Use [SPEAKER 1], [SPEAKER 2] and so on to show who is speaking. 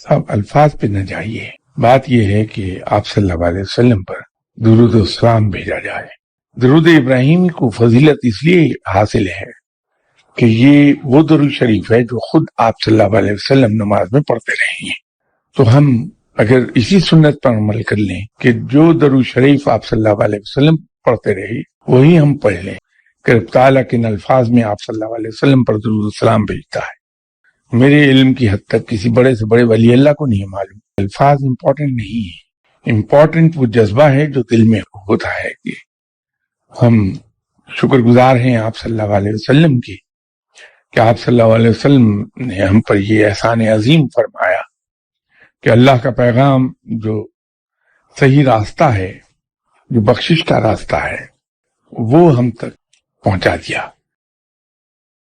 [SPEAKER 1] सब अल्फाज पे न जाइए। बात यह है कि आप सल्लल्लाहु अलैहि वसल्लम पर दुरूद व सलाम भेजा जाए। दुरूद इब्राहिमी को फजीलत इसलिए हासिल है कि ये वो दुरूद शरीफ है जो खुद आप सल्लल्लाहु अलैहि वसल्लम नमाज में पढ़ते रहे हैं। तो हम अगर इसी सुन्नत पर अमल कर लें कि जो दुरूद शरीफ आप सल्लल्लाहु अलैहि वसल्लम पढ़ते रहे वही हम पढ़ लें, कि ताला किन अल्फाज में आप सल्लल्लाहु अलैहि वसल्लम पर दुरूद सलाम भेजता है। मेरे इल्म की हद तक किसी बड़े से बड़े वली अल्लाह को नहीं मालूम। अल्फाज इंपॉर्टेंट नहीं है, इंपॉर्टेंट वो जज्बा है जो दिल में होता है कि हम शुक्रगुजार हैं आप सल्लल्लाहु अलैहि वसल्लम की, कि आप सल्लल्लाहु अलैहि वसल्लम ने हम पर ये एहसान अजीम फरमाया कि अल्लाह का पैगाम जो सही रास्ता है, जो बख्शिश का रास्ता है, वो हम तक पहुंचा दिया।